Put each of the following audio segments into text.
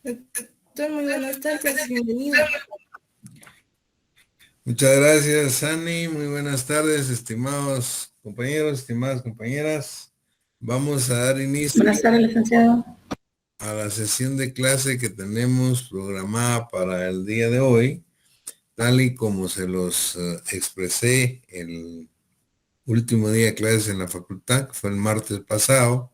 Doctor, muy buenas tardes, bienvenido. Muchas gracias, Sani. Muy buenas tardes, estimados compañeros, estimadas compañeras. Vamos a dar inicio Buenas tardes, licenciado. a la sesión de clase que tenemos programada para el día de hoy, tal y como se los expresé el último día de clases en la facultad, que fue el martes pasado.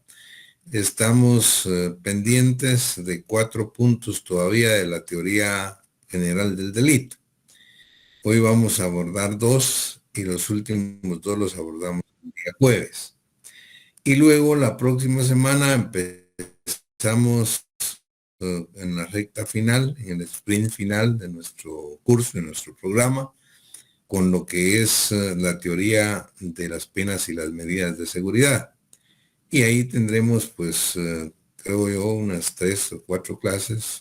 Estamos pendientes de 4 puntos todavía de la teoría general del delito. Hoy vamos a abordar 2 y los últimos 2 los abordamos el día jueves. Y luego la próxima semana empezamos en la recta final, en el sprint final de nuestro curso, de nuestro programa, con lo que es la teoría de las penas y las medidas de seguridad. Y ahí tendremos, pues, creo yo, unas 3 o 4 clases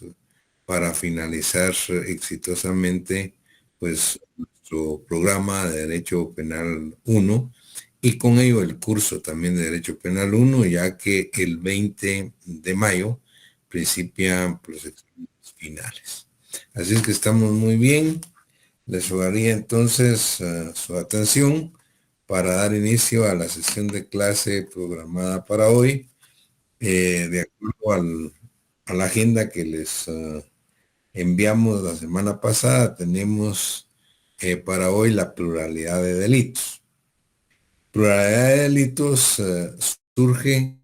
para finalizar exitosamente, pues, nuestro programa de Derecho Penal 1 y con ello el curso también de Derecho Penal 1, ya que el 20 de mayo principian los exámenes finales. Así es que estamos muy bien. Les rogaría entonces su atención para dar inicio a la sesión de clase programada para hoy, de acuerdo a la agenda que les enviamos la semana pasada. Tenemos para hoy la pluralidad de delitos. Pluralidad de delitos surge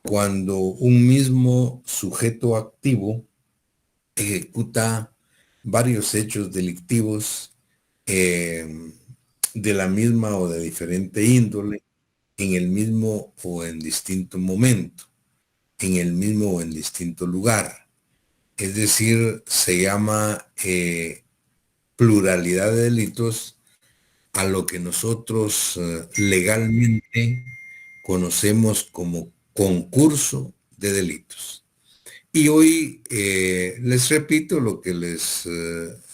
cuando un mismo sujeto activo ejecuta varios hechos delictivos de la misma o de diferente índole en el mismo o en distinto momento, en el mismo o en distinto lugar. Es decir, se llama pluralidad de delitos a lo que nosotros legalmente conocemos como concurso de delitos. Y hoy les repito lo que les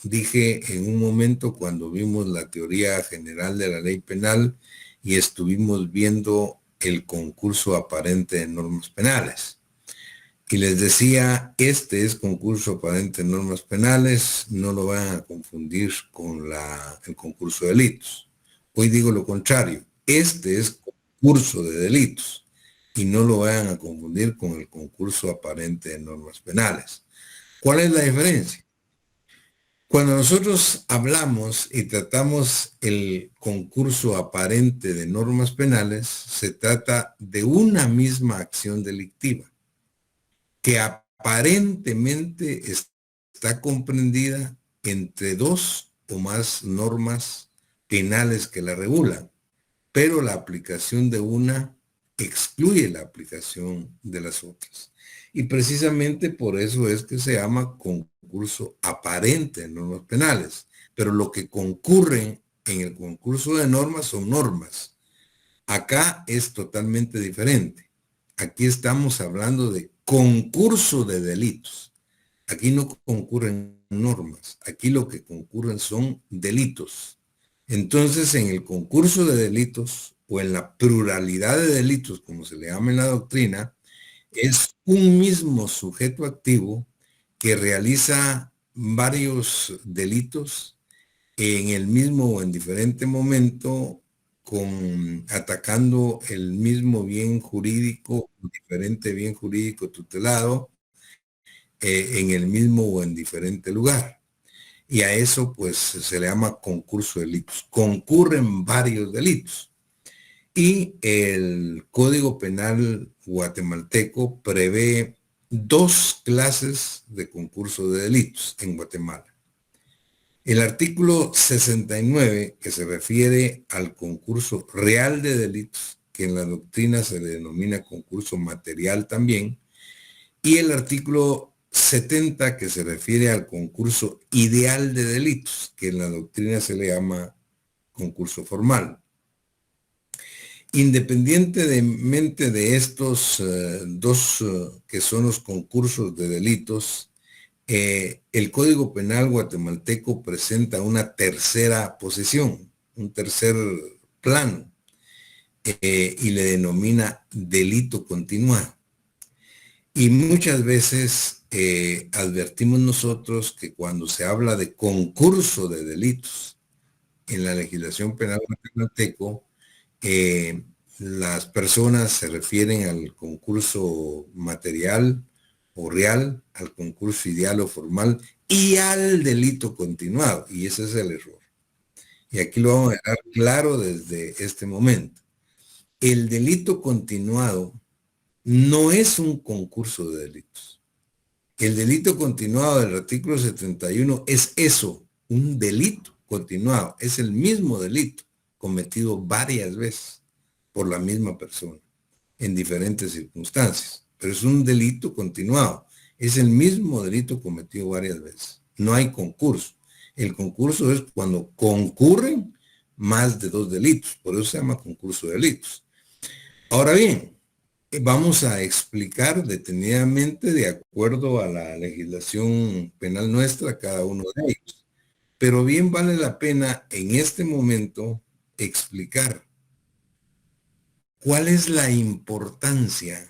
dije en un momento cuando vimos la teoría general de la ley penal y estuvimos viendo el concurso aparente de normas penales. Y les decía, este es concurso aparente de normas penales, no lo van a confundir con el concurso de delitos. Hoy digo lo contrario, este es concurso de delitos y no lo vayan a confundir con el concurso aparente de normas penales. ¿Cuál es la diferencia? Cuando nosotros hablamos y tratamos el concurso aparente de normas penales, se trata de una misma acción delictiva que aparentemente está comprendida entre 2 o más normas penales que la regulan, pero la aplicación de una excluye la aplicación de las otras. Y precisamente por eso es que se llama concurso aparente en normas penales. Pero lo que concurren en el concurso de normas son normas. Acá es totalmente diferente. Aquí estamos hablando de concurso de delitos. Aquí no concurren normas. Aquí lo que concurren son delitos. Entonces, en el concurso de delitos o en la pluralidad de delitos, como se le llama en la doctrina, es un mismo sujeto activo que realiza varios delitos en el mismo o en diferente momento, atacando el mismo bien jurídico, diferente bien jurídico tutelado, en el mismo o en diferente lugar. Y a eso pues se le llama concurso de delitos. Concurren varios delitos. Y el Código Penal guatemalteco prevé 2 clases de concurso de delitos en Guatemala. El artículo 69, que se refiere al concurso real de delitos, que en la doctrina se le denomina concurso material también, y el artículo 70, que se refiere al concurso ideal de delitos, que en la doctrina se le llama concurso formal. Independientemente de estos 2 que son los concursos de delitos, el Código Penal guatemalteco presenta una tercera posición, un tercer plano, y le denomina delito continuado. Y muchas veces advertimos nosotros que cuando se habla de concurso de delitos en la legislación penal guatemalteco, las personas se refieren al concurso material o real, al concurso ideal o formal y al delito continuado. Y ese es el error. Y aquí lo vamos a dejar claro desde este momento. El delito continuado no es un concurso de delitos. El delito continuado del artículo 71 es eso, un delito continuado. Es el mismo delito cometido varias veces por la misma persona en diferentes circunstancias. Pero es un delito continuado. Es el mismo delito cometido varias veces. No hay concurso. El concurso es cuando concurren más de dos delitos. Por eso se llama concurso de delitos. Ahora bien, vamos a explicar detenidamente, de acuerdo a la legislación penal nuestra, cada uno de ellos. Pero bien vale la pena en este momento explicar cuál es la importancia,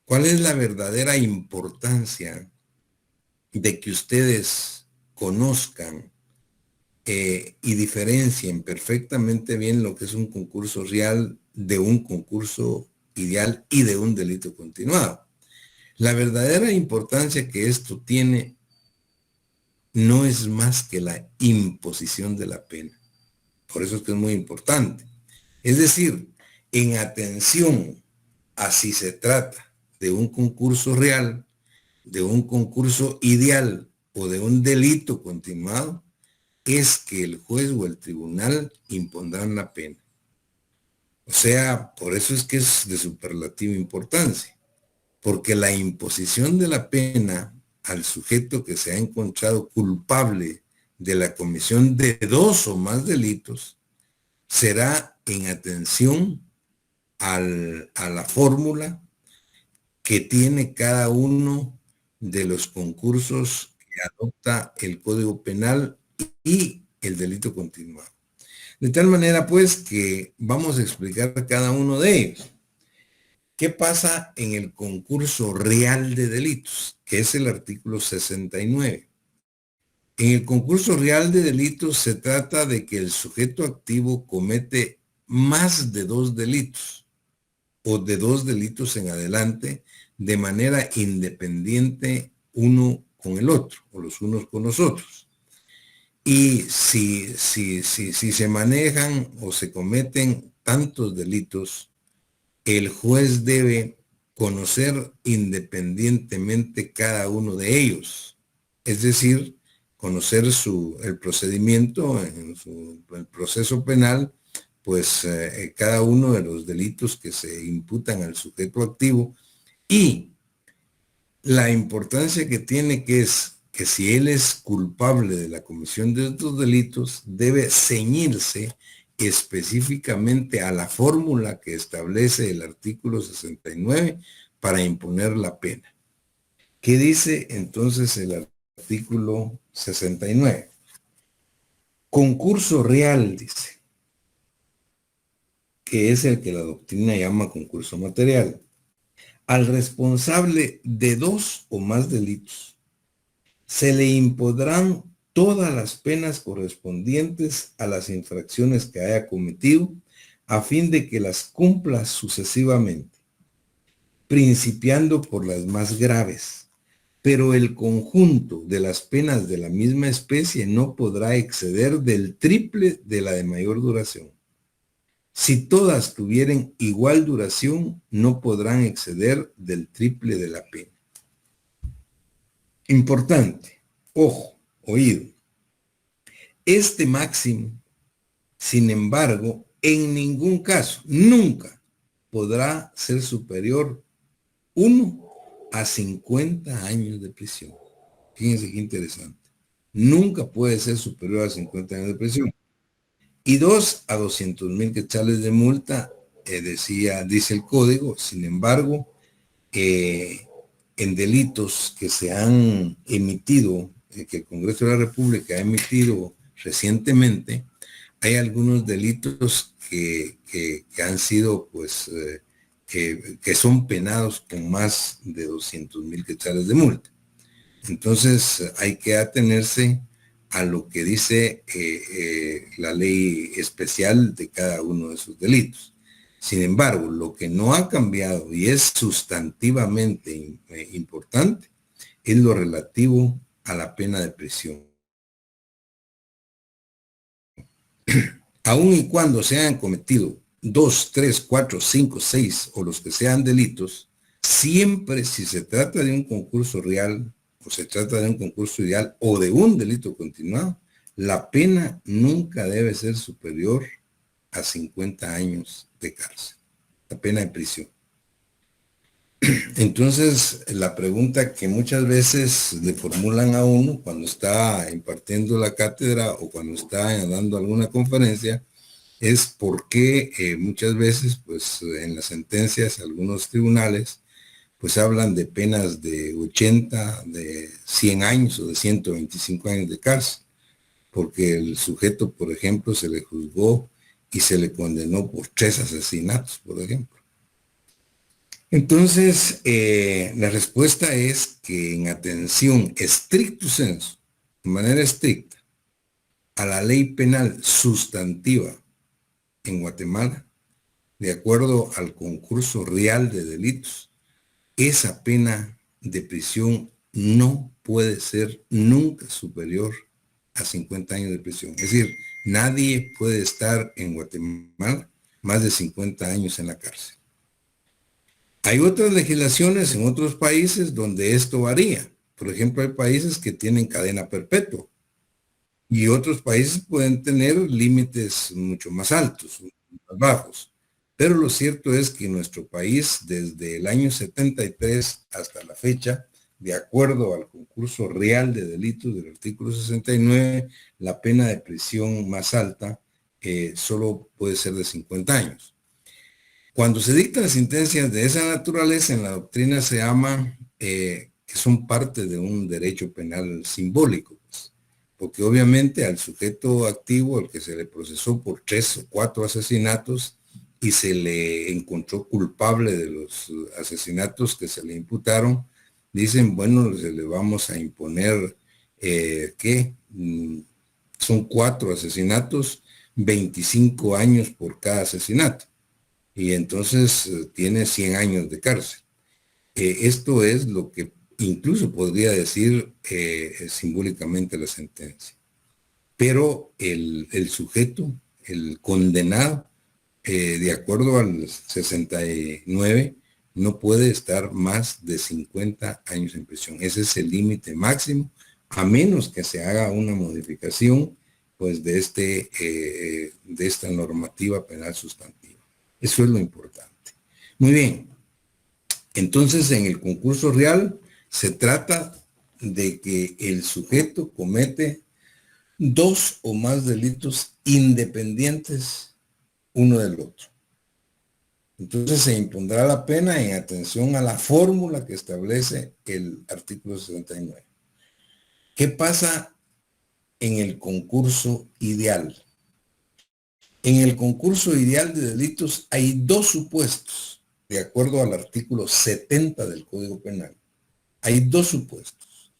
cuál es la verdadera importancia de que ustedes conozcan y diferencien perfectamente bien lo que es un concurso real de un concurso ideal y de un delito continuado. La verdadera importancia que esto tiene no es más que la imposición de la pena. Por eso es que es muy importante. Es decir, en atención a si se trata de un concurso real, de un concurso ideal o de un delito continuado, es que el juez o el tribunal impondrán la pena. O sea, por eso es que es de superlativa importancia, porque la imposición de la pena al sujeto que se ha encontrado culpable de la comisión de dos o más delitos será en atención a la fórmula que tiene cada uno de los concursos que adopta el Código Penal y el delito continuado. De tal manera, pues, que vamos a explicar cada uno de ellos. ¿Qué pasa en el concurso real de delitos? Que es el artículo 69. En el concurso real de delitos se trata de que el sujeto activo comete más de dos delitos o de dos delitos en adelante de manera independiente uno con el otro o los unos con los otros. Y si se manejan o se cometen tantos delitos, el juez debe conocer independientemente cada uno de ellos. Es decir, conocer el procedimiento, el proceso penal, pues cada uno de los delitos que se imputan al sujeto activo y la importancia que tiene que es que si él es culpable de la comisión de estos delitos, debe ceñirse específicamente a la fórmula que establece el artículo 69 para imponer la pena. ¿Qué dice entonces el artículo 69? Concurso real, dice, que es el que la doctrina llama concurso material. Al responsable de dos o más delitos se le impondrán todas las penas correspondientes a las infracciones que haya cometido a fin de que las cumpla sucesivamente, principiando por las más graves, pero el conjunto de las penas de la misma especie no podrá exceder del triple de la de mayor duración. Si todas tuvieren igual duración, no podrán exceder del triple de la pena. Importante, ojo, oído. Este máximo, sin embargo, en ningún caso, nunca podrá ser superior 1 a 50 años de prisión. Fíjense qué interesante. Nunca puede ser superior a 50 años de prisión. Y 2 a 200,000 quetzales de multa, dice el código. Sin embargo, en delitos que se han emitido, que el Congreso de la República ha emitido recientemente, hay algunos delitos que han sido, pues, que son penados con más de 200,000 quetzales de multa. Entonces hay que atenerse a lo que dice la ley especial de cada uno de esos delitos. Sin embargo, lo que no ha cambiado y es sustantivamente importante es lo relativo a la pena de prisión. Aun y cuando se hayan cometido 2, 3, 4, 5, 6 o los que sean delitos, siempre si se trata de un concurso real o se trata de un concurso ideal o de un delito continuado, la pena nunca debe ser superior a 50 años de cárcel, la pena de prisión. Entonces, la pregunta que muchas veces le formulan a uno cuando está impartiendo la cátedra o cuando está dando alguna conferencia es por qué muchas veces, pues en las sentencias, algunos tribunales, pues hablan de penas de 80, de 100 años o de 125 años de cárcel, porque el sujeto, por ejemplo, se le juzgó y se le condenó por 3 asesinatos, por ejemplo. Entonces, la respuesta es que en atención estricto sensu, de manera estricta, a la ley penal sustantiva en Guatemala, de acuerdo al concurso real de delitos, esa pena de prisión no puede ser nunca superior a 50 años de prisión. Es decir, nadie puede estar en Guatemala más de 50 años en la cárcel. Hay otras legislaciones en otros países donde esto varía. Por ejemplo, hay países que tienen cadena perpetua y otros países pueden tener límites mucho más altos, más bajos. Pero lo cierto es que en nuestro país, desde el año 73 hasta la fecha, de acuerdo al concurso real de delitos del artículo 69, la pena de prisión más alta solo puede ser de 50 años. Cuando se dictan sentencias de esa naturaleza, en la doctrina se llama que son parte de un derecho penal simbólico, pues, porque obviamente al sujeto activo, al que se le procesó por 3 o 4 asesinatos y se le encontró culpable de los asesinatos que se le imputaron, dicen, bueno, se le vamos a imponer, ¿qué? Son 4 asesinatos, 25 años por cada asesinato y entonces tiene 100 años de cárcel. Esto es lo que incluso podría decir simbólicamente la sentencia. Pero el sujeto, el condenado, de acuerdo al 69, no puede estar más de 50 años en prisión. Ese es el límite máximo, a menos que se haga una modificación pues, de esta normativa penal sustantiva. Eso es lo importante. Muy bien. Entonces, en el concurso real se trata de que el sujeto comete 2 o más delitos independientes uno del otro. Entonces se impondrá la pena en atención a la fórmula que establece el artículo 69. ¿Qué pasa en el concurso ideal? En el concurso ideal de delitos hay 2 supuestos, de acuerdo al artículo 70 del Código Penal. Hay 2 supuestos.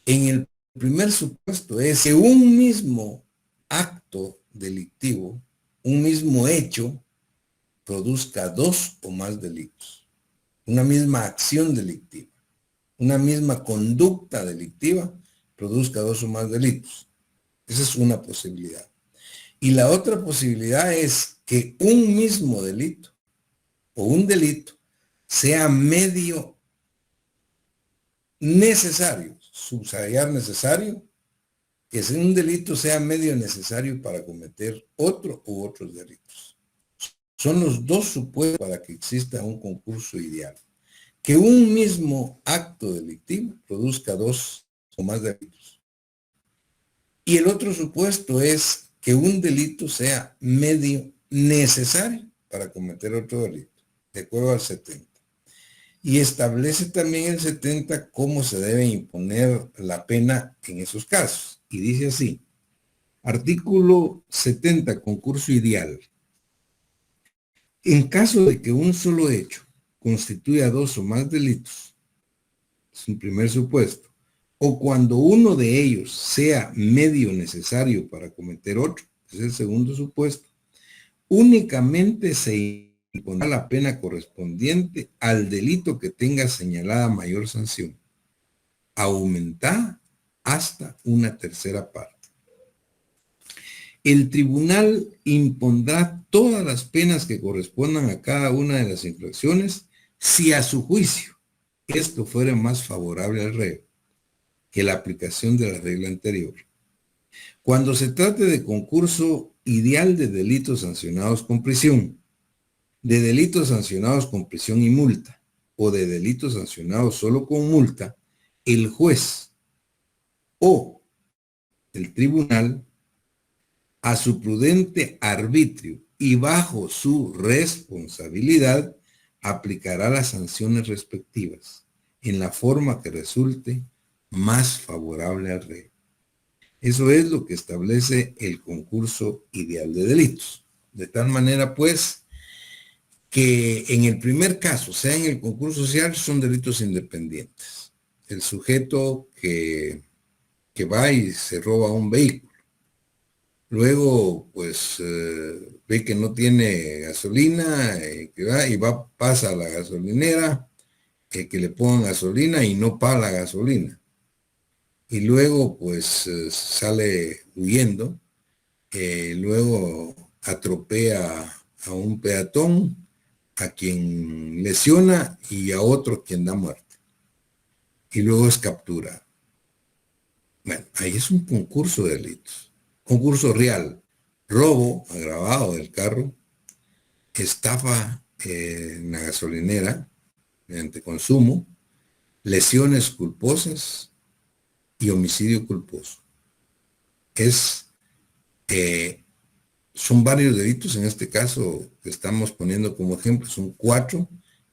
En el primer supuesto es que un mismo acto delictivo, un mismo hecho, produzca 2 o más delitos. Una misma acción delictiva, una misma conducta delictiva, produzca 2 o más delitos. Esa es una posibilidad. Y la otra posibilidad es que un mismo delito o un delito sea medio necesario, subrayar necesario, que un delito sea medio necesario para cometer otro u otros delitos. Son los 2 supuestos para que exista un concurso ideal. Que un mismo acto delictivo produzca 2 o más delitos. Y el otro supuesto es que un delito sea medio necesario para cometer otro delito, de acuerdo al 70. Y establece también el 70 cómo se debe imponer la pena en esos casos. Y dice así, artículo 70, concurso ideal. En caso de que un solo hecho constituya 2 o más delitos, es un primer supuesto, o cuando uno de ellos sea medio necesario para cometer otro, es el segundo supuesto, únicamente se impondrá la pena correspondiente al delito que tenga señalada mayor sanción, aumentada hasta una tercera parte. El tribunal impondrá todas las penas que correspondan a cada una de las infracciones si a su juicio esto fuera más favorable al reo que la aplicación de la regla anterior. Cuando se trate de concurso ideal de delitos sancionados con prisión, de delitos sancionados con prisión y multa, o de delitos sancionados solo con multa, el juez o el tribunal, a su prudente arbitrio y bajo su responsabilidad, aplicará las sanciones respectivas en la forma que resulte más favorable al reo. Eso es lo que establece el concurso ideal de delitos. De tal manera, pues, que en el primer caso, sea en el concurso social, son delitos independientes. El sujeto que va y se roba un vehículo, luego, pues, ve que no tiene gasolina, que pasa a la gasolinera, que le pongan gasolina y no paga la gasolina. Y luego, pues, sale huyendo, luego atropella a un peatón, a quien lesiona y a otro quien da muerte. Y luego es capturado. Bueno, ahí es un concurso de delitos. Concurso real, robo agravado del carro, estafa en la gasolinera mediante consumo, lesiones culposas y homicidio culposo. Son varios delitos, en este caso que estamos poniendo como ejemplo, son 4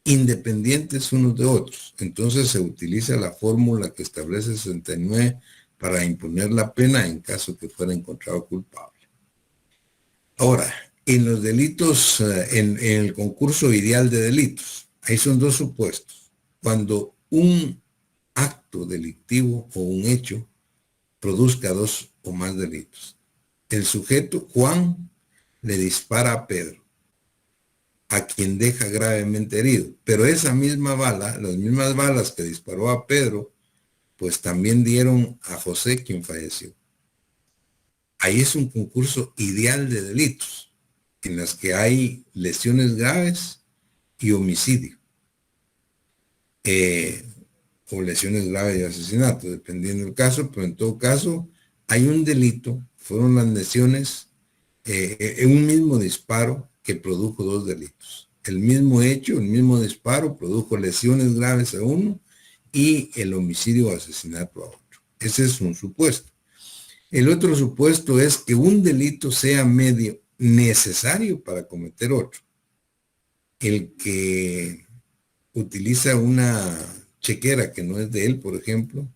independientes unos de otros. Entonces se utiliza la fórmula que establece 69 para imponer la pena en caso que fuera encontrado culpable. Ahora, en los delitos, en el concurso ideal de delitos, ahí son 2 supuestos. Cuando un acto delictivo o un hecho produzca 2 o más delitos. El sujeto, Juan, le dispara a Pedro, a quien deja gravemente herido. Pero esa misma bala, las mismas balas que disparó a Pedro, pues también dieron a José, quien falleció. Ahí es un concurso ideal de delitos, en las que hay lesiones graves y homicidio. O lesiones graves y asesinato, dependiendo del caso, pero en todo caso hay un delito, fueron las lesiones en un mismo disparo que produjo 2 delitos. El mismo hecho, el mismo disparo produjo lesiones graves a uno y el homicidio o asesinato a otro. Ese es un supuesto. El otro supuesto es que un delito sea medio necesario para cometer otro. El que utiliza una chequera que no es de él, por ejemplo,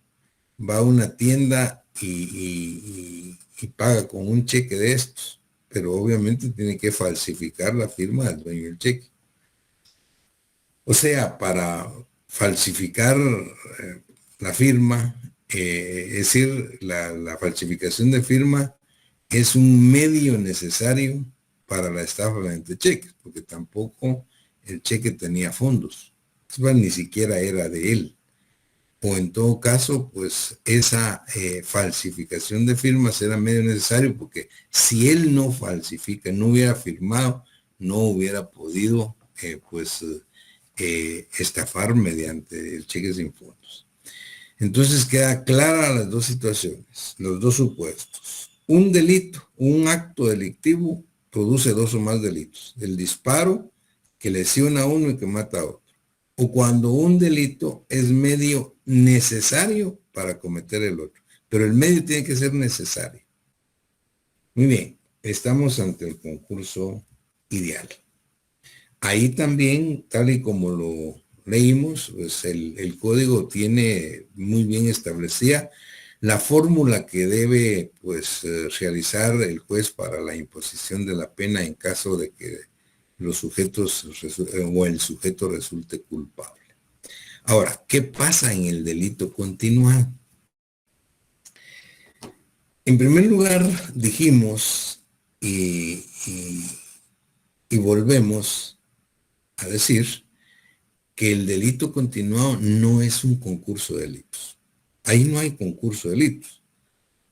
va a una tienda y paga con un cheque de estos, pero obviamente tiene que falsificar la firma del dueño del cheque. O sea, para falsificar la firma, es decir, la falsificación de firma es un medio necesario para la estafa mediante cheques, porque tampoco el cheque tenía fondos, ni siquiera era de él. O en todo caso, pues esa falsificación de firmas era medio necesario, porque si él no falsifica, no hubiera firmado, no hubiera podido estafar mediante el cheque sin fondos. Entonces queda clara las 2 situaciones, los 2 supuestos. Un delito, un acto delictivo produce 2 o más delitos. El disparo que lesiona a uno y que mata a otro. O cuando un delito es medio necesario para cometer el otro. Pero el medio tiene que ser necesario. Muy bien, estamos ante el concurso ideal. Ahí también, tal y como lo leímos, pues el código tiene muy bien establecida la fórmula que debe realizar el juez para la imposición de la pena en caso de que los sujetos o el sujeto resulte culpable. Ahora, ¿qué pasa en el delito continuado? En primer lugar, dijimos y volvemos a decir que el delito continuado no es un concurso de delitos. Ahí no hay concurso de delitos.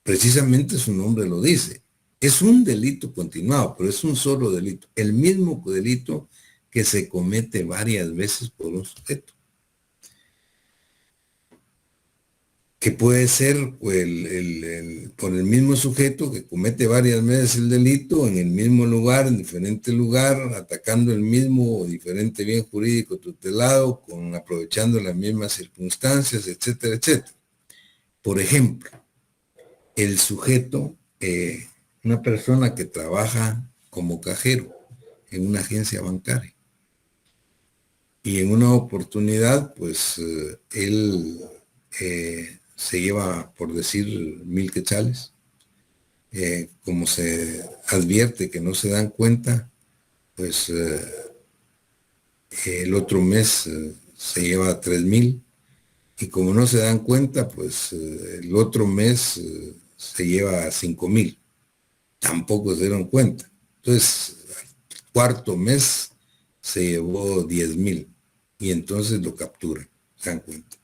Precisamente su nombre lo dice. Es un delito continuado, pero es un solo delito. El mismo delito que se comete varias veces por un sujeto. Que puede ser por el mismo sujeto que comete varias veces el delito en el mismo lugar, en diferente lugar, atacando el mismo o diferente bien jurídico tutelado, aprovechando las mismas circunstancias, etcétera, etcétera. Por ejemplo, el sujeto, una persona que trabaja como cajero en una agencia bancaria y en una oportunidad, pues él se lleva, por decir, 1,000 quetzales. Como se advierte que no se dan cuenta, pues el otro mes se lleva 3,000, y como no se dan cuenta, pues el otro mes se lleva 5,000. Tampoco se dieron cuenta. Entonces, el cuarto mes se llevó 10,000 y entonces lo capturan, se dan cuenta.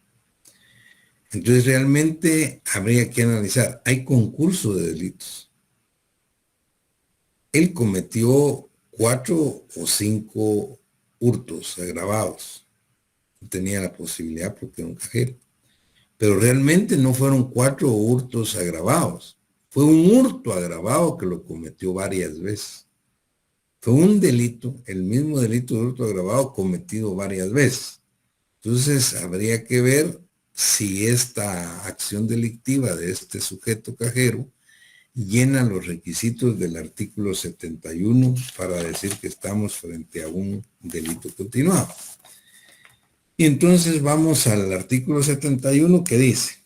Entonces realmente habría que analizar, hay concurso de delitos. Él cometió 4 o 5 hurtos agravados. No tenía la posibilidad porque era un cajero. Pero realmente no fueron 4 hurtos agravados. Fue un hurto agravado que lo cometió varias veces. Fue un delito, el mismo delito de hurto agravado cometido varias veces. Entonces habría que ver si esta acción delictiva de este sujeto cajero llena los requisitos del artículo 71 para decir que estamos frente a un delito continuado. Y entonces vamos al artículo 71 que dice: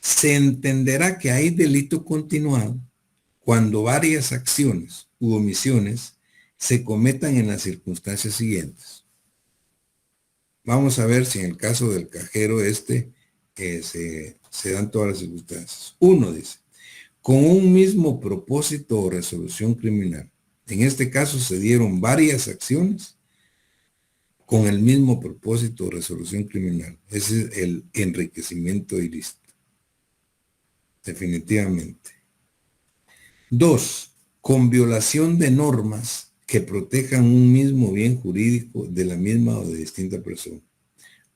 se entenderá que hay delito continuado cuando varias acciones u omisiones se cometan en las circunstancias siguientes. Vamos a ver si en el caso del cajero se dan todas las circunstancias. Uno dice, con un mismo propósito o resolución criminal. En este caso se dieron varias acciones con el mismo propósito o resolución criminal. Ese es el enriquecimiento ilícito. Definitivamente. 2. Con violación de normas que protejan un mismo bien jurídico de la misma o de distinta persona.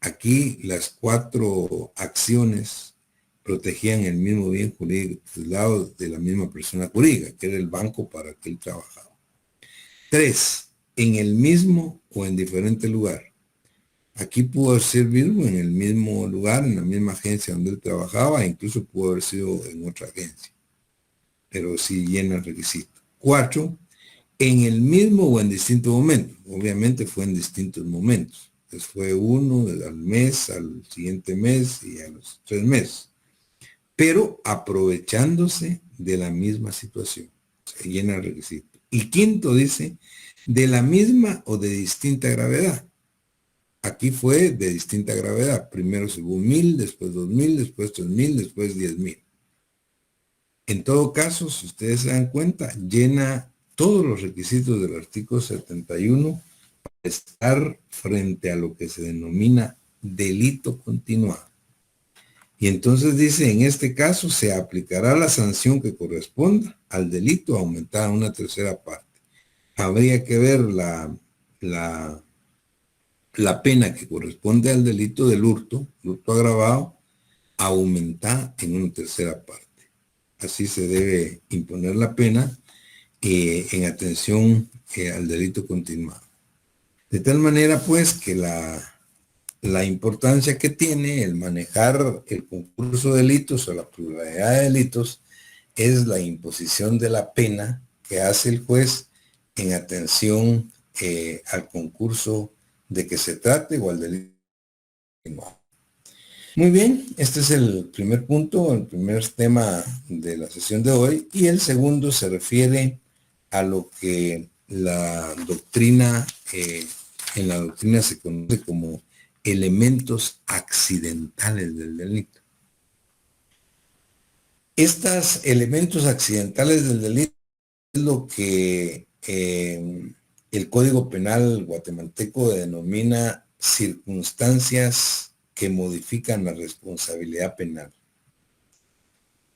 Aquí las 4 acciones protegían el mismo bien jurídico del lado de la misma persona jurídica, que era el banco para que él trabajaba. 3. En el mismo o en diferente lugar. Aquí pudo haber sido en el mismo lugar, en la misma agencia donde él trabajaba, incluso pudo haber sido en otra agencia, pero sí llena el requisito. 4. En el mismo o en distintos momentos. Obviamente fue en distintos momentos. Entonces fue uno al mes, al siguiente mes y a los 3 meses. Pero aprovechándose de la misma situación. Se llena el requisito. Y 5 dice, de la misma o de distinta gravedad. Aquí fue de distinta gravedad. Primero se hubo 1,000, después 2,000, después 3,000, después 10,000. En todo caso, si ustedes se dan cuenta, llena todos los requisitos del artículo 71 para estar frente a lo que se denomina delito continuado. Y entonces dice, en este caso se aplicará la sanción que corresponda al delito aumentada a una tercera parte. Habría que ver la pena que corresponde al delito del hurto agravado, aumentada en una tercera parte. Así se debe imponer la pena en atención al delito continuado. De tal manera, pues, que la importancia que tiene el manejar el concurso de delitos o la pluralidad de delitos es la imposición de la pena que hace el juez en atención al concurso de que se trate o al delito continuado. Muy bien, este es el primer punto, el primer tema de la sesión de hoy, y el segundo se refiere a lo que la doctrina, en la doctrina se conoce como elementos accidentales del delito. Estos elementos accidentales del delito es lo que el Código Penal guatemalteco denomina circunstancias que modifican la responsabilidad penal.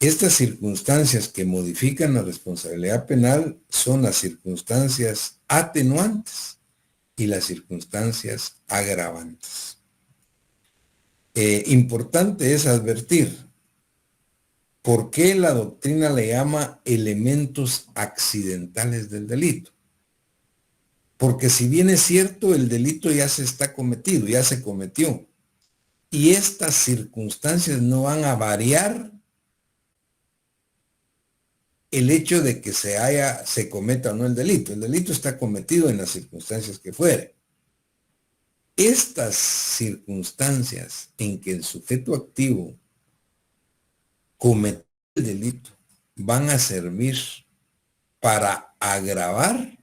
Estas circunstancias que modifican la responsabilidad penal son las circunstancias atenuantes y las circunstancias agravantes. Importante es advertir por qué la doctrina le llama elementos accidentales del delito. Porque si bien es cierto, el delito ya se está cometido, ya se cometió. Y estas circunstancias no van a variar el hecho de que se cometa o no el delito. El delito está cometido en las circunstancias que fuere. Estas circunstancias en que el sujeto activo cometió el delito van a servir para agravar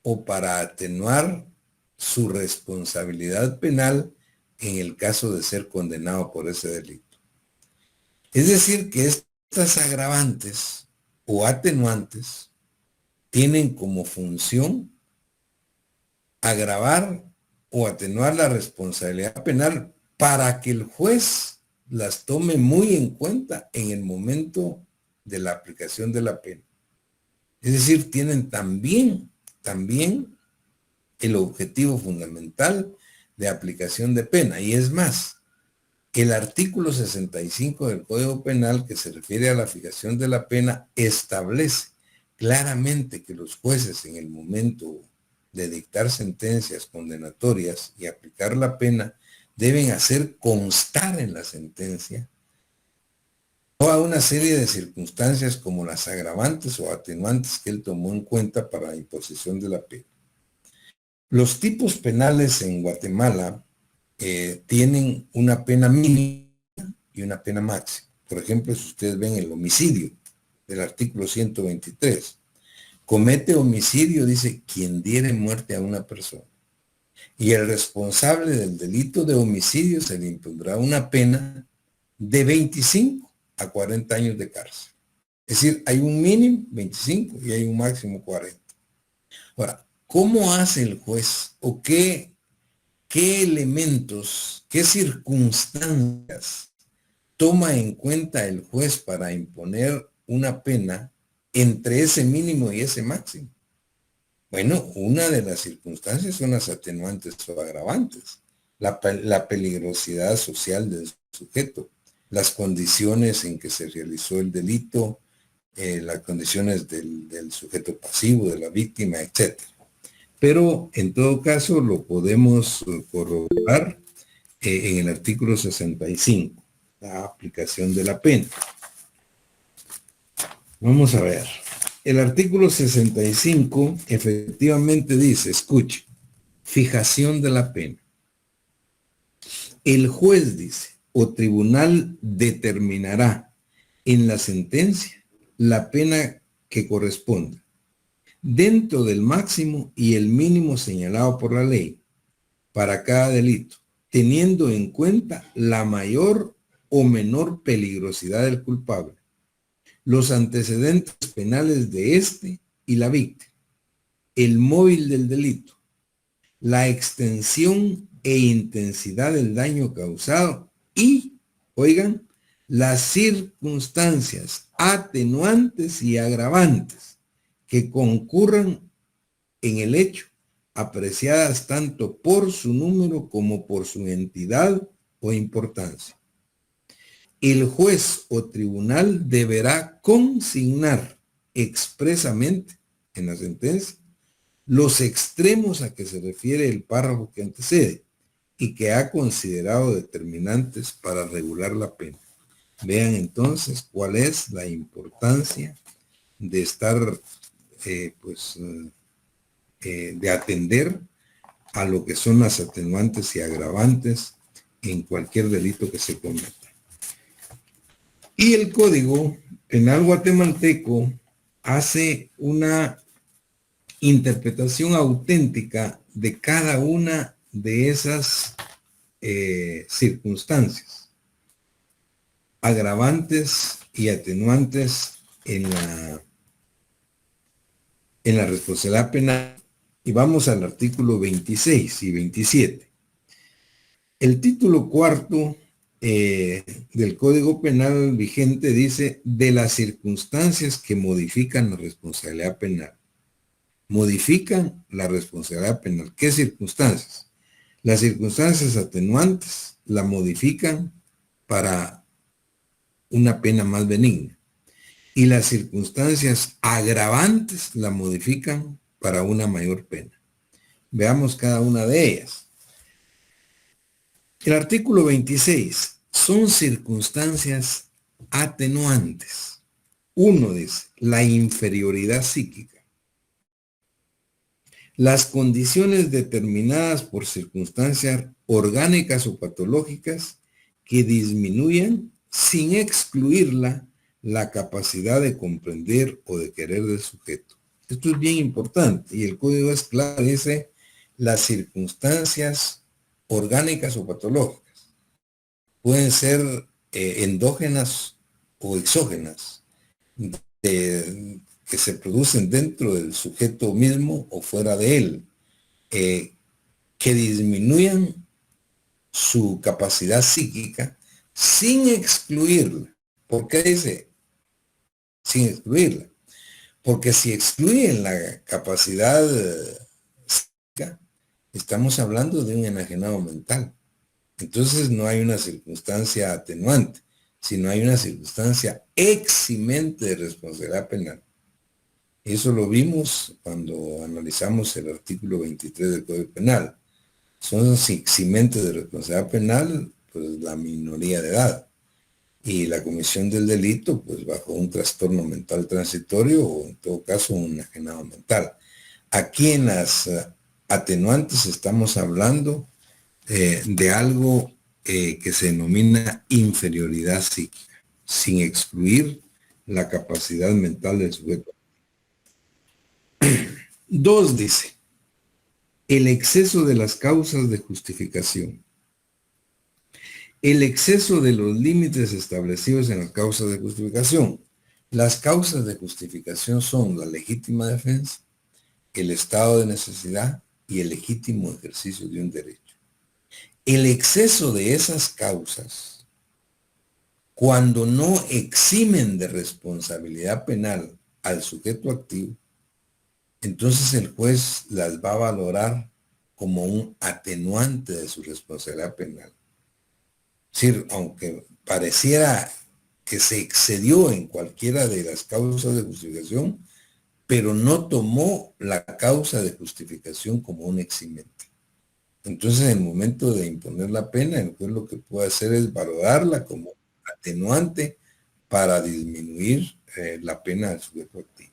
o para atenuar su responsabilidad penal en el caso de ser condenado por ese delito. Es decir, que estas agravantes o atenuantes tienen como función agravar o atenuar la responsabilidad penal para que el juez las tome muy en cuenta en el momento de la aplicación de la pena. Es decir, tienen también el objetivo fundamental de aplicación de pena. Y es más, el artículo 65 del Código Penal, que se refiere a la fijación de la pena, establece claramente que los jueces en el momento de dictar sentencias condenatorias y aplicar la pena deben hacer constar en la sentencia toda una serie de circunstancias como las agravantes o atenuantes que él tomó en cuenta para la imposición de la pena. Los tipos penales en Guatemala tienen una pena mínima y una pena máxima. Por ejemplo, si ustedes ven el homicidio del artículo 123, comete homicidio, dice, quien diere muerte a una persona. Y el responsable del delito de homicidio se le impondrá una pena de 25 a 40 años de cárcel. Es decir, hay un mínimo 25 y hay un máximo 40. Ahora, ¿cómo hace el juez o qué elementos, qué circunstancias toma en cuenta el juez para imponer una pena entre ese mínimo y ese máximo? Bueno, una de las circunstancias son las atenuantes o agravantes, la peligrosidad social del sujeto, las condiciones en que se realizó el delito, las condiciones del sujeto pasivo, de la víctima, etc. Pero en todo caso lo podemos corroborar en el artículo 65, la aplicación de la pena. Vamos a ver. El artículo 65 efectivamente dice, escuche, fijación de la pena. El juez dice, o tribunal determinará en la sentencia la pena que corresponda, dentro del máximo y el mínimo señalado por la ley para cada delito, teniendo en cuenta la mayor o menor peligrosidad del culpable, los antecedentes penales de éste y la víctima, el móvil del delito, la extensión e intensidad del daño causado y, oigan, las circunstancias atenuantes y agravantes que concurran en el hecho, apreciadas tanto por su número como por su entidad o importancia. El juez o tribunal deberá consignar expresamente en la sentencia los extremos a que se refiere el párrafo que antecede y que ha considerado determinantes para regular la pena. Vean entonces cuál es la importancia de estar, de atender a lo que son las atenuantes y agravantes en cualquier delito que se cometa. Y el Código Penal guatemalteco hace una interpretación auténtica de cada una de esas circunstancias, agravantes y atenuantes en la responsabilidad penal. Y vamos al artículo 26 y 27. El título cuarto del Código Penal vigente dice de las circunstancias que modifican la responsabilidad penal. Modifican la responsabilidad penal. ¿Qué circunstancias? Las circunstancias atenuantes la modifican para una pena más benigna. Y las circunstancias agravantes la modifican para una mayor pena. Veamos cada una de ellas. El artículo 26 son circunstancias atenuantes. Uno dice, la inferioridad psíquica. Las condiciones determinadas por circunstancias orgánicas o patológicas que disminuyan sin excluirla la capacidad de comprender o de querer del sujeto. Esto es bien importante y el código es claro, dice las circunstancias orgánicas o patológicas. Pueden ser endógenas o exógenas, que se producen dentro del sujeto mismo o fuera de él, que disminuyan su capacidad psíquica sin excluirla. ¿Por qué dice sin excluirla? Porque si excluyen la capacidad psíquica, estamos hablando de un enajenado mental. Entonces no hay una circunstancia atenuante, sino hay una circunstancia eximente de responsabilidad penal. Eso lo vimos cuando analizamos el artículo 23 del Código Penal. Son eximentes de responsabilidad penal, pues la minoría de edad. Y la comisión del delito, pues bajo un trastorno mental transitorio o en todo caso un enajenado mental. Aquí en las atenuantes estamos hablando de algo que se denomina inferioridad psíquica, sin excluir la capacidad mental del sujeto. 2 dice, el exceso de las causas de justificación. El exceso de los límites establecidos en las causas de justificación. Las causas de justificación son la legítima defensa, el estado de necesidad y el legítimo ejercicio de un derecho. El exceso de esas causas, cuando no eximen de responsabilidad penal al sujeto activo, entonces el juez las va a valorar como un atenuante de su responsabilidad penal. Es decir, aunque pareciera que se excedió en cualquiera de las causas de justificación, pero no tomó la causa de justificación como un eximente. Entonces, en el momento de imponer la pena, el juez lo que puede hacer es valorarla como atenuante para disminuir la pena del sujeto activo.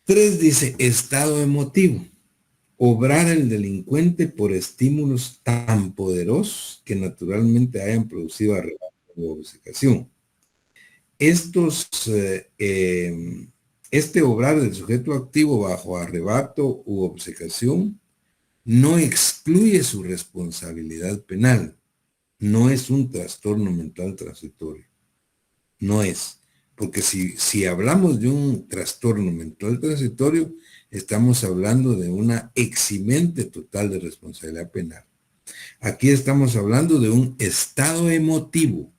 3 dice, estado emotivo. Obrar el delincuente por estímulos tan poderosos que naturalmente hayan producido arrebato u obcecación. Este obrar del sujeto activo bajo arrebato u obcecación no excluye su responsabilidad penal. No es un trastorno mental transitorio. No es. Porque si hablamos de un trastorno mental transitorio, estamos hablando de una eximente total de responsabilidad penal. Aquí estamos hablando de un estado emotivo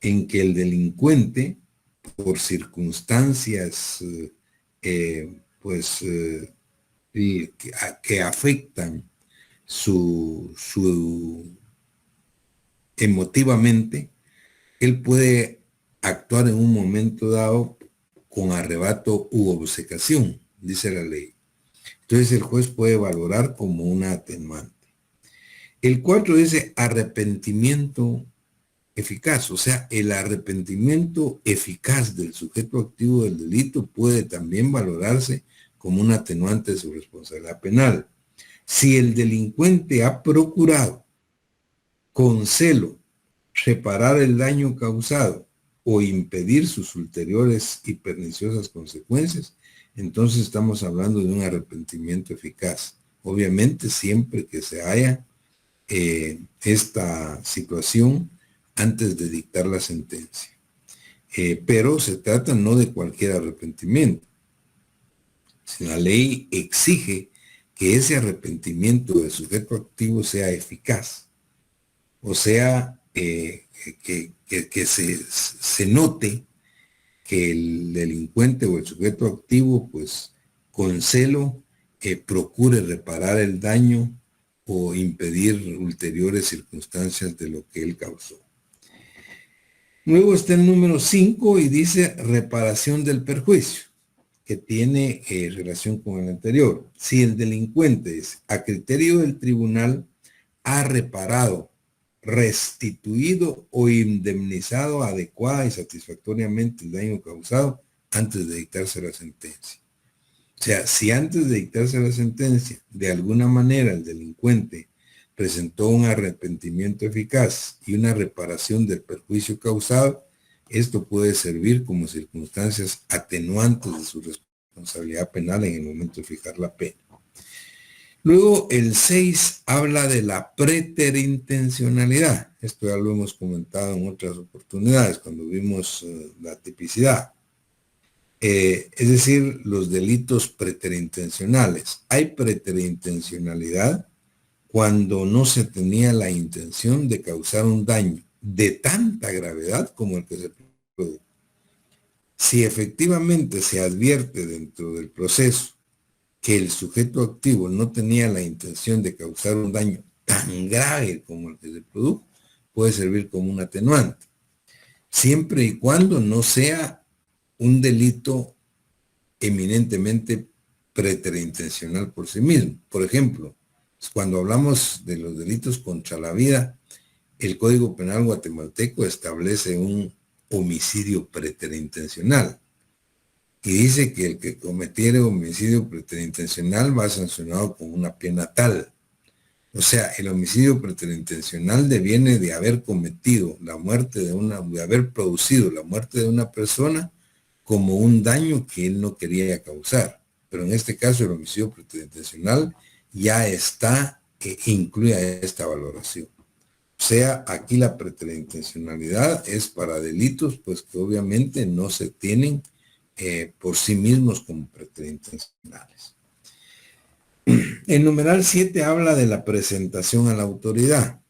en que el delincuente, por circunstancias que afectan su emotivamente, él puede actuar en un momento dado con arrebato u obcecación, dice la ley. Entonces el juez puede valorar como una atenuante. El 4 dice arrepentimiento eficaz, o sea, el arrepentimiento eficaz del sujeto activo del delito puede también valorarse como un atenuante de su responsabilidad penal. Si el delincuente ha procurado con celo reparar el daño causado o impedir sus ulteriores y perniciosas consecuencias, entonces estamos hablando de un arrepentimiento eficaz. Obviamente siempre que se haya esta situación antes de dictar la sentencia. Pero se trata no de cualquier arrepentimiento. Si la ley exige que ese arrepentimiento del sujeto activo sea eficaz, o sea, que se note que el delincuente o el sujeto activo, pues, con celo, procure reparar el daño o impedir ulteriores circunstancias de lo que él causó. Luego está el número 5 y dice reparación del perjuicio, que tiene relación con el anterior. Si el delincuente es, a criterio del tribunal, ha reparado, restituido o indemnizado adecuada y satisfactoriamente el daño causado antes de dictarse la sentencia. O sea, si antes de dictarse la sentencia, de alguna manera el delincuente presentó un arrepentimiento eficaz y una reparación del perjuicio causado, esto puede servir como circunstancias atenuantes de su responsabilidad penal en el momento de fijar la pena. Luego el 6 habla de la preterintencionalidad. Esto ya lo hemos comentado en otras oportunidades cuando vimos la tipicidad. Es decir, los delitos preterintencionales. Hay preterintencionalidad cuando no se tenía la intención de causar un daño de tanta gravedad como el que se produjo. Si efectivamente se advierte dentro del proceso que el sujeto activo no tenía la intención de causar un daño tan grave como el que se produjo, puede servir como un atenuante, siempre y cuando no sea un delito eminentemente preterintencional por sí mismo. Por ejemplo, cuando hablamos de los delitos contra la vida, el Código Penal guatemalteco establece un homicidio preterintencional y dice que el que cometiere homicidio preterintencional va sancionado con una pena tal. O sea, el homicidio preterintencional deviene de haber cometido la muerte de haber producido la muerte de una persona como un daño que él no quería causar. Pero en este caso el homicidio preterintencional ya está, incluye esta valoración. O sea, aquí la preterintencionalidad es para delitos, pues que obviamente no se tienen por sí mismos como preterintencionales. El numeral 7 habla de la presentación a la autoridad.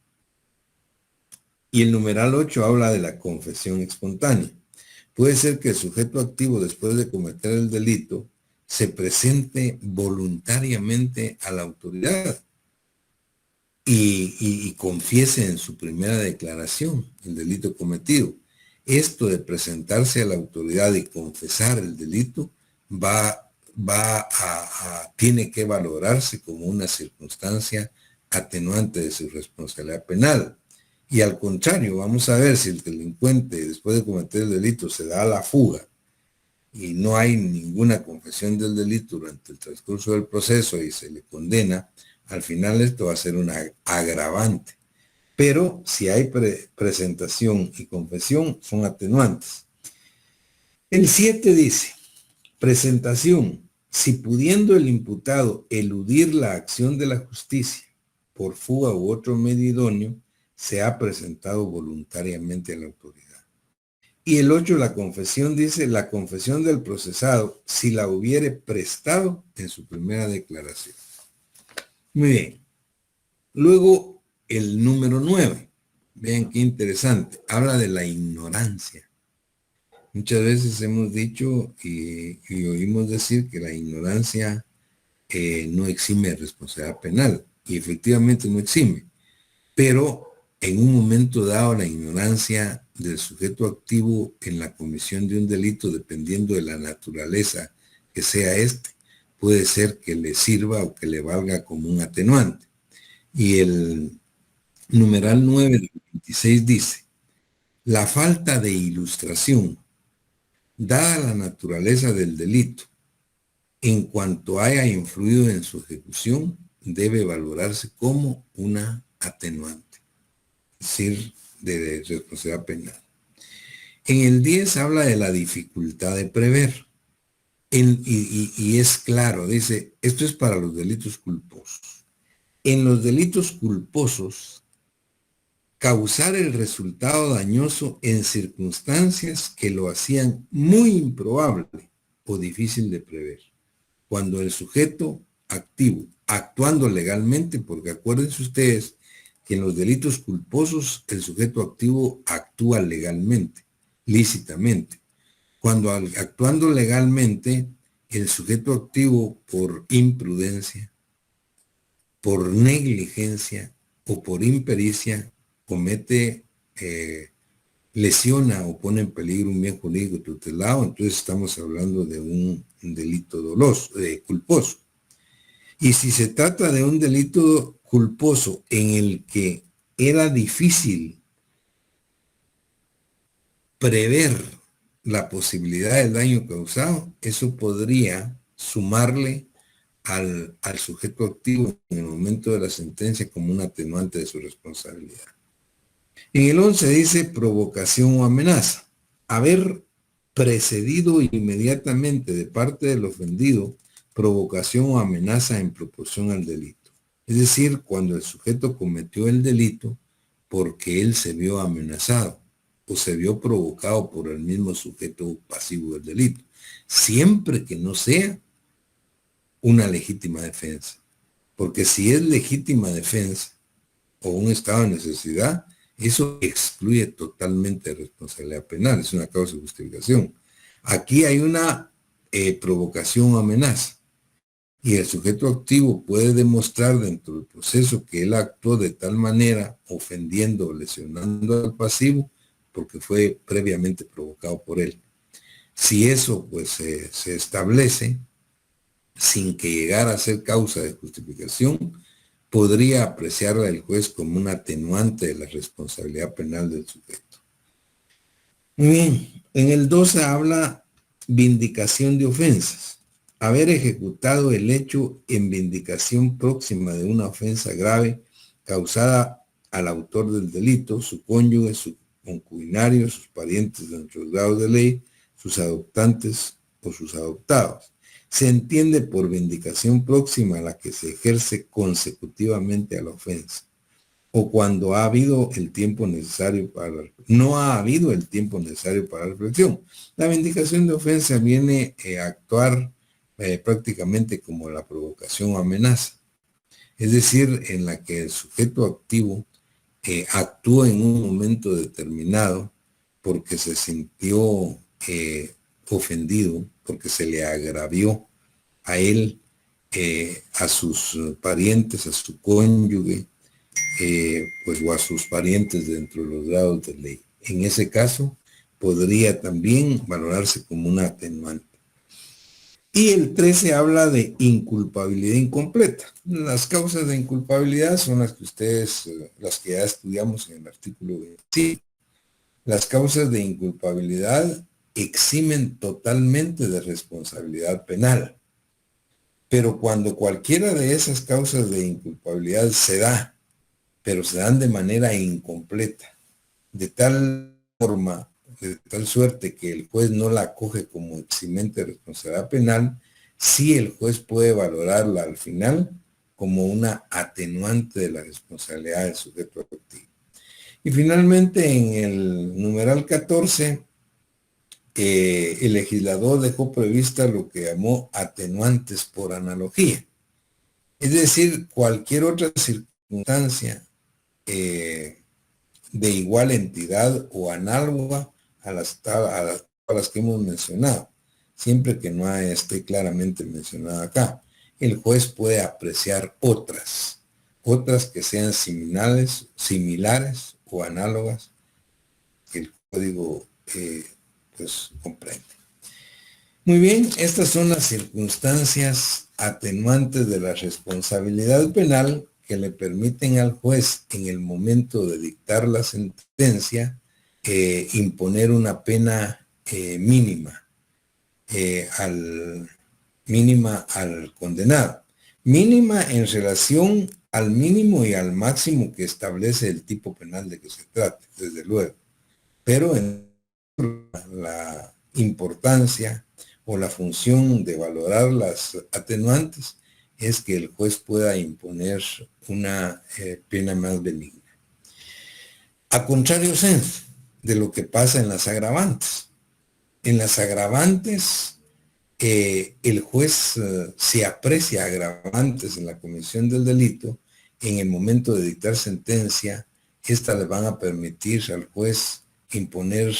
Y el numeral 8 habla de la confesión espontánea. Puede ser que el sujeto activo, después de cometer el delito, se presente voluntariamente a la autoridad y confiese en su primera declaración el delito cometido. Esto de presentarse a la autoridad y confesar el delito tiene que valorarse como una circunstancia atenuante de su responsabilidad penal. Y al contrario, vamos a ver si el delincuente, después de cometer el delito, se da a la fuga y no hay ninguna confesión del delito durante el transcurso del proceso y se le condena, al final esto va a ser una agravante. Pero si hay presentación y confesión, son atenuantes. El 7 dice, presentación, si pudiendo el imputado eludir la acción de la justicia por fuga u otro medio idóneo, se ha presentado voluntariamente a la autoridad. Y el 8, la confesión, dice, la confesión del procesado, si la hubiere prestado en su primera declaración. Muy bien. Luego, el número 9. Vean qué interesante. Habla de la ignorancia. Muchas veces hemos dicho y oímos decir que la ignorancia no exime de responsabilidad penal. Y efectivamente no exime. Pero en un momento dado, la ignorancia del sujeto activo en la comisión de un delito, dependiendo de la naturaleza que sea este, puede ser que le sirva o que le valga como un atenuante. Y el numeral 9 del 26 dice, la falta de ilustración, dada la naturaleza del delito, en cuanto haya influido en su ejecución, debe valorarse como una atenuante. Es decir, de responsabilidad penal. En el 10 habla de la dificultad de prever. Y es claro, dice, esto es para los delitos culposos. En los delitos culposos, causar el resultado dañoso en circunstancias que lo hacían muy improbable o difícil de prever. Cuando el sujeto activo, actuando legalmente, porque acuérdense ustedes que en los delitos culposos el sujeto activo actúa legalmente, lícitamente. Cuando actuando legalmente, el sujeto activo por imprudencia, por negligencia o por impericia comete, lesiona o pone en peligro un bien jurídico tutelado, entonces estamos hablando de un delito doloso, culposo. Y si se trata de un delito culposo en el que era difícil prever la posibilidad del daño causado, eso podría sumarle al sujeto activo en el momento de la sentencia como un atenuante de su responsabilidad. En el 11 dice provocación o amenaza. Haber precedido inmediatamente de parte del ofendido provocación o amenaza en proporción al delito. Es decir, cuando el sujeto cometió el delito porque él se vio amenazado o se vio provocado por el mismo sujeto pasivo del delito, siempre que no sea una legítima defensa. Porque si es legítima defensa o un estado de necesidad, eso excluye totalmente responsabilidad penal, es una causa de justificación. Aquí hay una provocación o amenaza y el sujeto activo puede demostrar dentro del proceso que él actuó de tal manera, ofendiendo o lesionando al pasivo, porque fue previamente provocado por él. Si eso pues se establece sin que llegara a ser causa de justificación, podría apreciarla el juez como un atenuante de la responsabilidad penal del sujeto. Muy bien, en el 12 habla vindicación de ofensas. Haber ejecutado el hecho en vindicación próxima de una ofensa grave causada al autor del delito, su cónyuge, su concubinario, sus parientes dentro del grado de ley, sus adoptantes o sus adoptados. Se entiende por vindicación próxima a la que se ejerce consecutivamente a la ofensa, o cuando ha habido el tiempo necesario no ha habido el tiempo necesario para la reflexión. La vindicación de ofensa viene a actuar prácticamente como la provocación o amenaza, es decir, en la que el sujeto activo actúa en un momento determinado porque se sintió ofendido, porque se le agravió a él, a sus parientes, a su cónyuge, pues o a sus parientes dentro de los grados de ley. En ese caso, podría también valorarse como una atenuante. Y el 13 habla de inculpabilidad incompleta. Las causas de inculpabilidad son las que ustedes, las que ya estudiamos en el artículo 25. Las causas de inculpabilidad eximen totalmente de responsabilidad penal. Pero cuando cualquiera de esas causas de inculpabilidad se da, pero se dan de manera incompleta, de tal forma, de tal suerte que el juez no la acoge como eximente de responsabilidad penal, sí el juez puede valorarla al final como una atenuante de la responsabilidad del sujeto activo. Y finalmente en el numeral 14, el legislador dejó prevista lo que llamó atenuantes por analogía. Es decir, cualquier otra circunstancia de igual entidad o análoga a las que hemos mencionado, siempre que no esté claramente mencionada acá. El juez puede apreciar otras que sean similares o análogas que el código pues comprende. Muy bien, estas son las circunstancias atenuantes de la responsabilidad penal que le permiten al juez en el momento de dictar la sentencia imponer una pena mínima al condenado. Mínima en relación al mínimo y al máximo que establece el tipo penal de que se trate, desde luego. Pero en la importancia o la función de valorar las atenuantes es que el juez pueda imponer una pena más benigna. A contrario sensu de lo que pasa en las agravantes. En las agravantes, el juez, si aprecia agravantes en la comisión del delito, en el momento de dictar sentencia, estas le van a permitir al juez imponer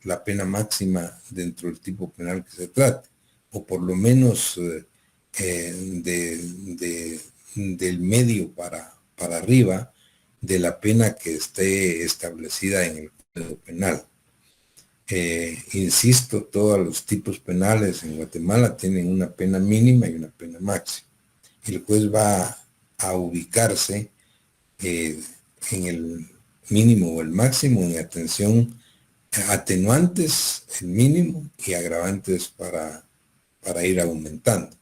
la pena máxima dentro del tipo penal que se trate, o por lo menos del medio para arriba de la pena que esté establecida en el Código Penal. Insisto, todos los tipos penales en Guatemala tienen una pena mínima y una pena máxima. El juez va a ubicarse en el mínimo o el máximo en atención atenuantes, el mínimo, y agravantes para ir aumentando.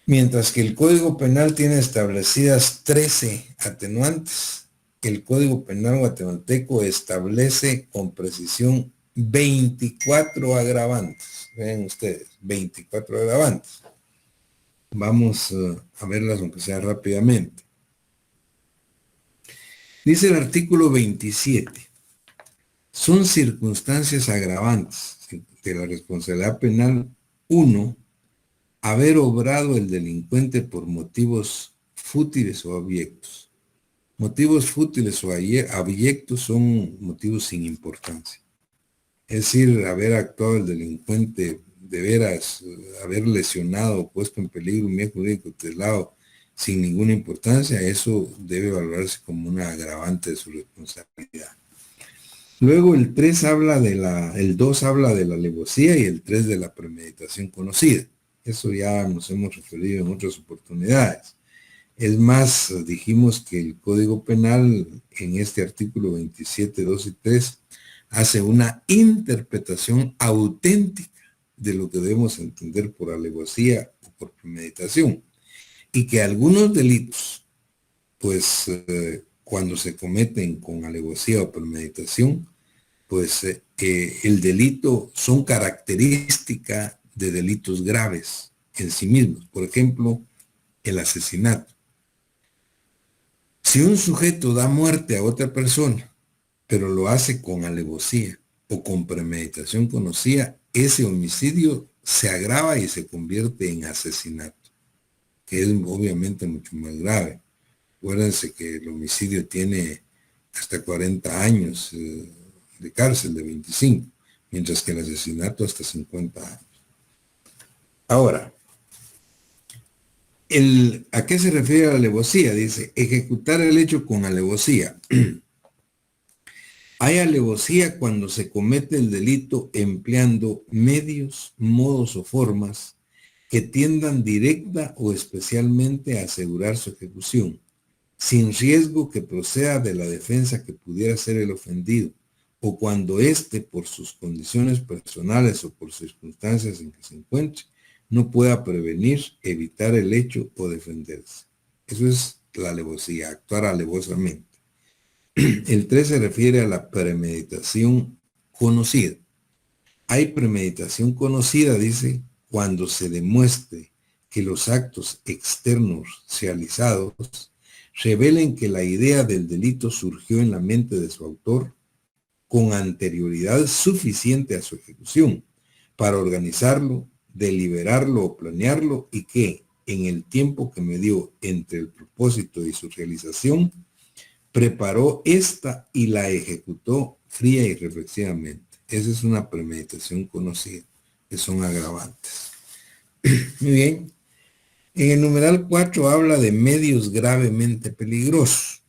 Mientras que el Código Penal tiene establecidas 13 atenuantes, el Código Penal guatemalteco establece con precisión 24 agravantes. Vean ustedes, 24 agravantes. Vamos a verlas aunque sea rápidamente. Dice el artículo 27. Son circunstancias agravantes de la responsabilidad penal 1. Haber obrado el delincuente por motivos fútiles o abyectos. Motivos fútiles o abyectos son motivos sin importancia. Es decir, haber actuado el delincuente de veras, haber lesionado o puesto en peligro un bien jurídico tutelado sin ninguna importancia, eso debe valorarse como un agravante de su responsabilidad. Luego el 2 habla de la alevosía y el 3 de la premeditación conocida. Eso ya nos hemos referido en otras oportunidades. Es más, dijimos que el Código Penal en este artículo 27, 2 y 3 hace una interpretación auténtica de lo que debemos entender por alevosía o por premeditación. Y que algunos delitos, pues cuando se cometen con alevosía o premeditación, pues el delito son característica de delitos graves en sí mismos. Por ejemplo, el asesinato. Si un sujeto da muerte a otra persona, pero lo hace con alevosía o con premeditación conocida, ese homicidio se agrava y se convierte en asesinato, que es obviamente mucho más grave. Acuérdense que el homicidio tiene hasta 40 años de cárcel, de 25, mientras que el asesinato hasta 50 años. Ahora, ¿a qué se refiere la alevosía? Dice, ejecutar el hecho con alevosía. Hay alevosía cuando se comete el delito empleando medios, modos o formas que tiendan directa o especialmente a asegurar su ejecución, sin riesgo que proceda de la defensa que pudiera ser el ofendido, o cuando éste, por sus condiciones personales o por circunstancias en que se encuentre, no pueda prevenir, evitar el hecho o defenderse. Eso es la alevosía, actuar alevosamente. El 3 se refiere a la premeditación conocida. Hay premeditación conocida, dice, cuando se demuestre que los actos externos realizados revelen que la idea del delito surgió en la mente de su autor con anterioridad suficiente a su ejecución para organizarlo, deliberarlo o planearlo, y que, en el tiempo que medió entre el propósito y su realización, preparó esta y la ejecutó fría y reflexivamente. Esa es una premeditación conocida, que son agravantes. Muy bien. En el numeral 4 habla de medios gravemente peligrosos.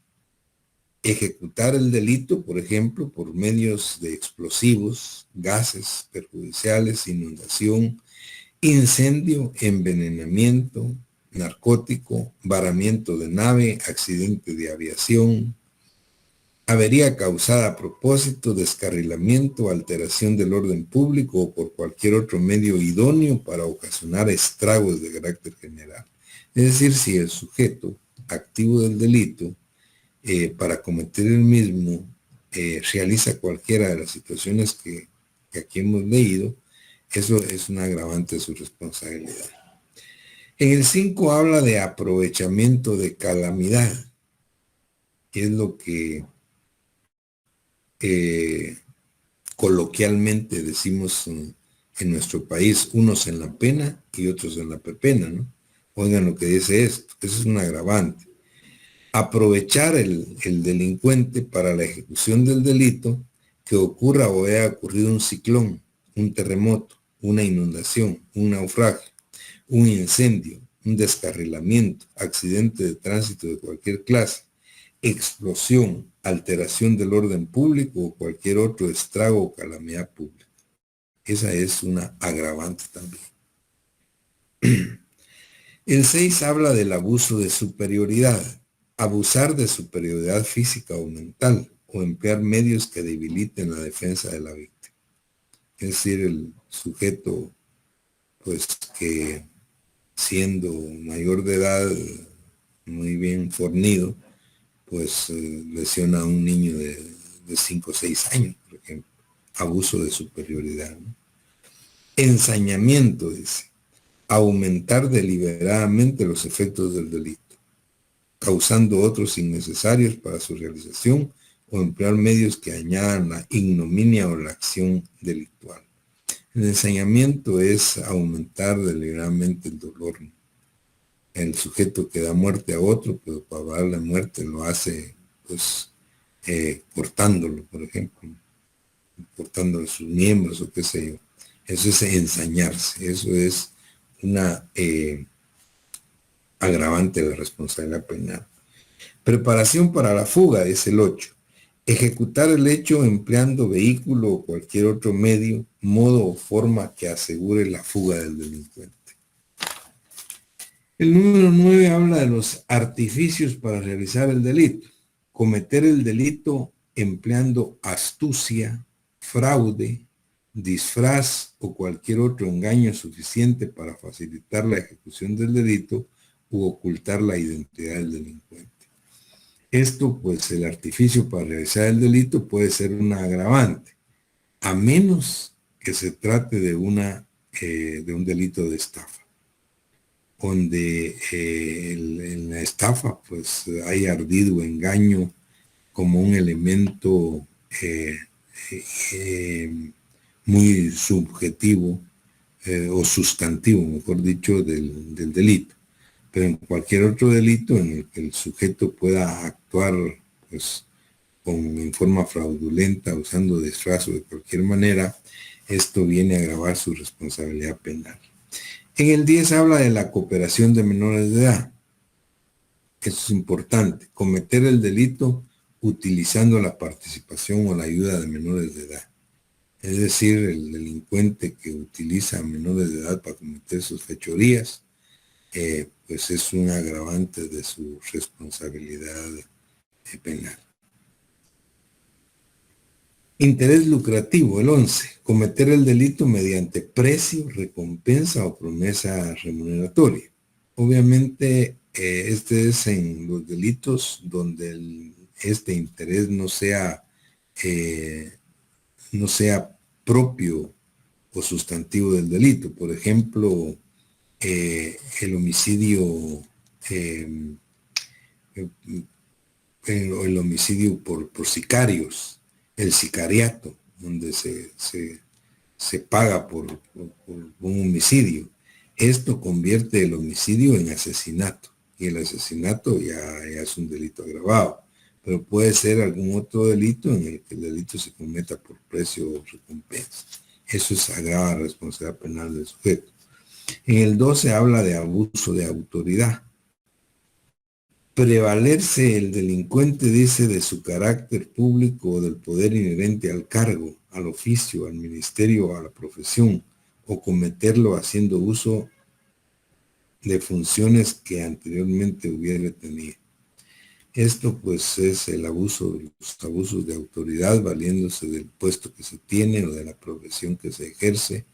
Ejecutar el delito, por ejemplo, por medios de explosivos, gases perjudiciales, inundación, incendio, envenenamiento, narcótico, varamiento de nave, accidente de aviación, avería causada a propósito, descarrilamiento, alteración del orden público o por cualquier otro medio idóneo para ocasionar estragos de carácter general. Es decir, si el sujeto activo del delito para cometer el mismo realiza cualquiera de las situaciones que aquí hemos leído, eso es un agravante de su responsabilidad. En el 5 habla de aprovechamiento de calamidad, que es lo que coloquialmente decimos en nuestro país, unos en la pena y otros en la pepena, ¿no? Oigan lo que dice esto, eso es un agravante. Aprovechar el delincuente para la ejecución del delito, que ocurra o haya ocurrido un ciclón, un terremoto, una inundación, un naufragio, un incendio, un descarrilamiento, accidente de tránsito de cualquier clase, explosión, alteración del orden público o cualquier otro estrago o calamidad pública. Esa es una agravante también. El 6 habla del abuso de superioridad, abusar de superioridad física o mental, o emplear medios que debiliten la defensa de la víctima. Es decir, el sujeto, pues que siendo mayor de edad, muy bien fornido, pues lesiona a un niño de 5 o 6 años, por ejemplo. Abuso de superioridad, ¿no? Ensañamiento, dice. Aumentar deliberadamente los efectos del delito, causando otros innecesarios para su realización o emplear medios que añadan la ignominia o la acción delictual. El ensañamiento es aumentar deliberadamente el dolor. El sujeto que da muerte a otro, pues para darle muerte lo hace, pues, cortándolo, por ejemplo, cortándole sus miembros o qué sé yo. Eso es ensañarse, eso es una agravante de la responsabilidad penal. Preparación para la fuga es el 8. Ejecutar el hecho empleando vehículo o cualquier otro medio, modo o forma que asegure la fuga del delincuente. El número 9 habla de los artificios para realizar el delito. Cometer el delito empleando astucia, fraude, disfraz o cualquier otro engaño suficiente para facilitar la ejecución del delito u ocultar la identidad del delincuente. Esto, pues, el artificio para realizar el delito puede ser una agravante, a menos que se trate de un delito de estafa, donde en la estafa, pues, hay ardido engaño como un elemento muy subjetivo o sustantivo, mejor dicho, del delito. Pero en cualquier otro delito en el que el sujeto pueda actuar, pues, en forma fraudulenta, usando disfraz o de cualquier manera, esto viene a agravar su responsabilidad penal. En el 10 habla de la cooperación de menores de edad. Eso es importante. Cometer el delito utilizando la participación o la ayuda de menores de edad. Es decir, el delincuente que utiliza a menores de edad para cometer sus fechorías, pues es un agravante de su responsabilidad penal. Interés lucrativo, el 11. Cometer el delito mediante precio, recompensa o promesa remuneratoria. Obviamente, este es en los delitos donde este interés no sea propio o sustantivo del delito. Por ejemplo, el homicidio, el homicidio por sicarios, el sicariato, donde se paga por un homicidio. Esto convierte el homicidio en asesinato, y el asesinato ya es un delito agravado, pero puede ser algún otro delito en el que el delito se cometa por precio o recompensa. Eso es agrava la responsabilidad penal del sujeto. En el 12 habla de abuso de autoridad. Prevalerse el delincuente, dice, de su carácter público o del poder inherente al cargo, al oficio, al ministerio o a la profesión, o cometerlo haciendo uso de funciones que anteriormente hubiera tenido. Esto, pues, es el abuso, los abusos de autoridad, valiéndose del puesto que se tiene o de la profesión que se ejerce